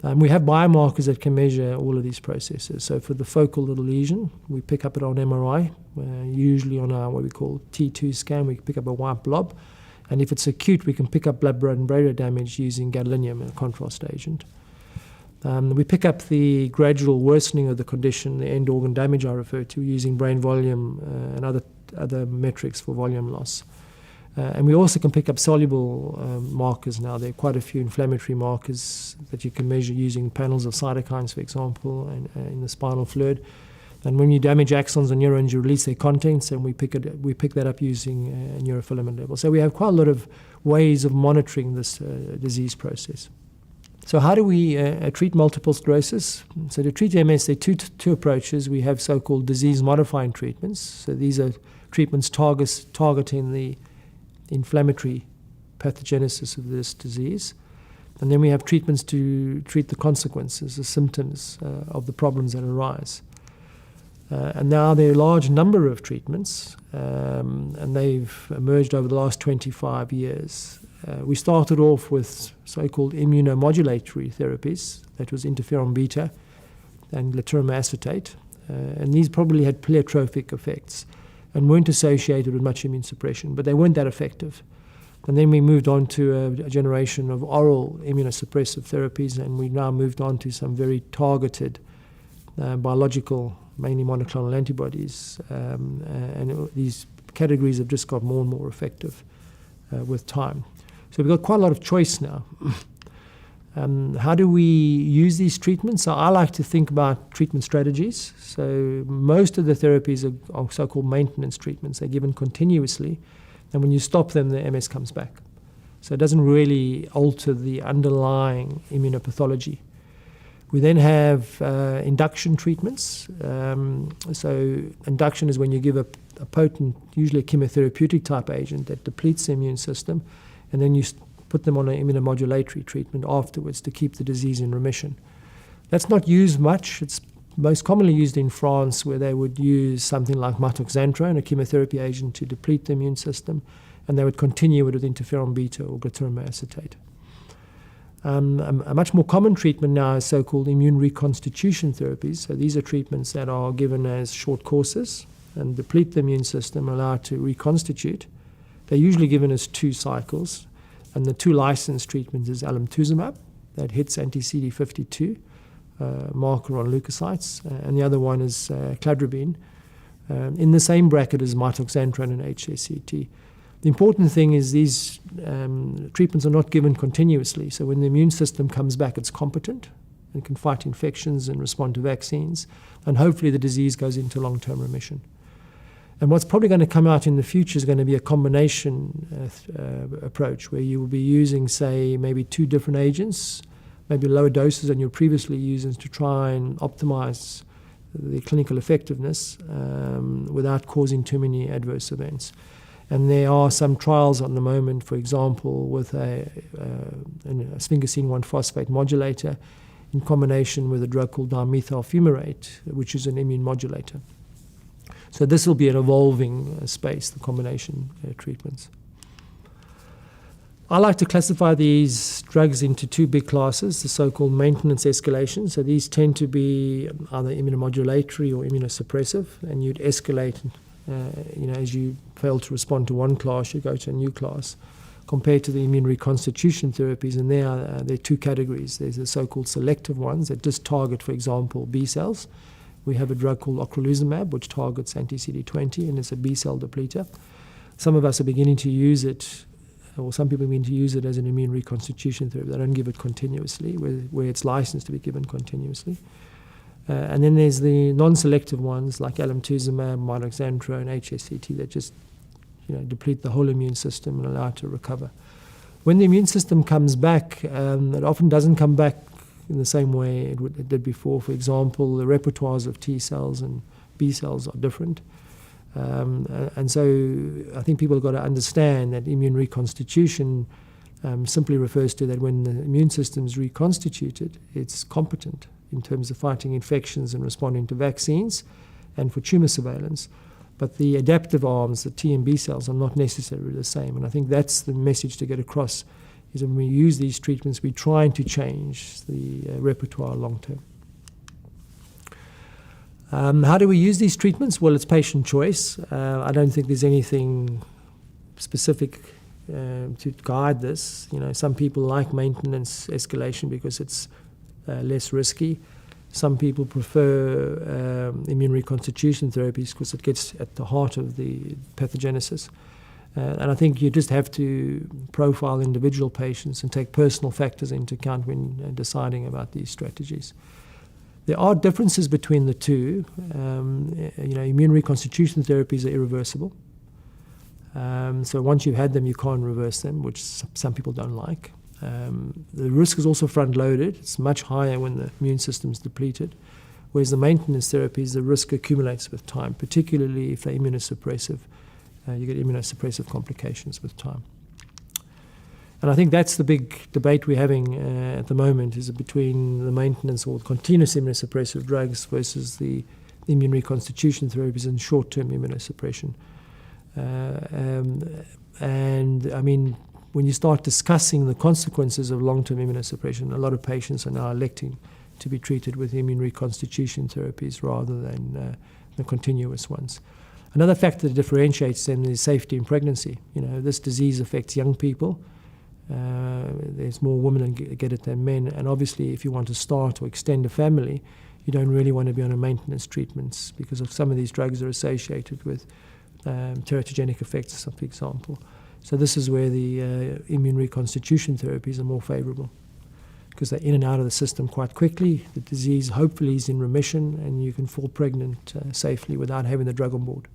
We have biomarkers that can measure all of these processes. So for the focal little lesion, we pick up it on MRI, usually on our what we call T2 scan. We pick up a white blob. And if it's acute, we can pick up blood-brain barrier damage using gadolinium, a contrast agent. We pick up the gradual worsening of the condition, the end organ damage I refer to, using brain volume and other metrics for volume loss. And we also can pick up soluble markers now. There are quite a few inflammatory markers that you can measure using panels of cytokines, for example, in the spinal fluid. And when you damage axons and neurons, you release their contents, and we pick that up using neurofilament level. So we have quite a lot of ways of monitoring this disease process. So how do we treat multiple sclerosis? So to treat MS, there are two approaches. We have so-called disease-modifying treatments. So these are treatments targeting the inflammatory pathogenesis of this disease. And then we have treatments to treat the consequences, the symptoms of the problems that arise. And now there are a large number of treatments, and they've emerged over the last 25 years. We started off with so-called immunomodulatory therapies. That was interferon beta and glutarin acetate. And these probably had pleiotropic effects and weren't associated with much immune suppression, but they weren't that effective. And then we moved on to a generation of oral immunosuppressive therapies, and we've now moved on to some very targeted biological, mainly monoclonal antibodies. And these categories have just got more and more effective with time. So we've got quite a lot of choice now. How do we use these treatments? So I like to think about treatment strategies. So most of the therapies are so-called maintenance treatments. They're given continuously, and when you stop them, the MS comes back. So it doesn't really alter the underlying immunopathology. We then have induction treatments. So induction is when you give a potent, usually a chemotherapeutic type agent that depletes the immune system, and then you put them on an immunomodulatory treatment afterwards to keep the disease in remission. That's not used much. It's most commonly used in France, where they would use something like mitoxantrone, a chemotherapy agent, to deplete the immune system, and they would continue it with interferon beta or glutarin acetate. A much more common treatment now is so-called immune reconstitution therapies. So these are treatments that are given as short courses and deplete the immune system, allow it to reconstitute. They're usually given as 2 cycles. And the 2 licensed treatments is alemtuzumab, that hits anti-CD52 marker on leukocytes, and the other one is cladribine, in the same bracket as mitoxantrone and HSCT. The important thing is these treatments are not given continuously, so when the immune system comes back, it's competent and can fight infections and respond to vaccines, and hopefully the disease goes into long-term remission. And what's probably going to come out in the future is going to be a combination approach, where you will be using, say, maybe 2 different agents, maybe lower doses than you're previously using, to try and optimize the clinical effectiveness without causing too many adverse events. And there are some trials at the moment, for example, with a sphingosine 1-phosphate modulator in combination with a drug called dimethyl fumarate, which is an immune modulator. So this will be an evolving space, the combination treatments. I like to classify these drugs into 2 big classes, the so-called maintenance escalation. So these tend to be either immunomodulatory or immunosuppressive, and you'd escalate, as you fail to respond to one class, you go to a new class, compared to the immune reconstitution therapies. And there are 2 categories. There's the so-called selective ones that just target, for example, B cells. We have a drug called ocrelizumab, which targets anti-CD20, and it's a B-cell depleter. Some of us are beginning to use it, or some people begin to use it as an immune reconstitution therapy. They don't give it continuously, where it's licensed to be given continuously. And then there's the non-selective ones, like alemtuzumab, mitoxantrone, HSCT, that just deplete the whole immune system and allow it to recover. When the immune system comes back, it often doesn't come back in the same way it did before. For example, the repertoires of T cells and B cells are different. And so I think people have got to understand that immune reconstitution simply refers to that when the immune system is reconstituted, it's competent in terms of fighting infections and responding to vaccines and for tumor surveillance. But the adaptive arms, the T and B cells, are not necessarily the same. And I think that's the message to get across is when we use these treatments, we're trying to change the repertoire long term. How do we use these treatments? Well, it's patient choice. I don't think there's anything specific to guide this. Some people like maintenance escalation because it's less risky. Some people prefer immune reconstitution therapies because it gets at the heart of the pathogenesis. And I think you just have to profile individual patients and take personal factors into account when deciding about these strategies. There are differences between the two. Immune reconstitution therapies are irreversible. So once you've had them, you can't reverse them, which some people don't like. The risk is also front-loaded. It's much higher when the immune system is depleted, whereas the maintenance therapies, the risk accumulates with time, particularly if they're immunosuppressive. You get immunosuppressive complications with time. And I think that's the big debate we're having at the moment, is between the maintenance or continuous immunosuppressive drugs versus the immune reconstitution therapies and short-term immunosuppression. And I mean, when you start discussing the consequences of long-term immunosuppression, a lot of patients are now electing to be treated with immune reconstitution therapies rather than the continuous ones. Another factor that differentiates them is safety in pregnancy. This disease affects young people. There's more women that get it than men. And obviously, if you want to start or extend a family, you don't really want to be on a maintenance treatments because of some of these drugs are associated with teratogenic effects, for example. So this is where the immune reconstitution therapies are more favorable because they're in and out of the system quite quickly. The disease hopefully is in remission and you can fall pregnant safely without having the drug on board.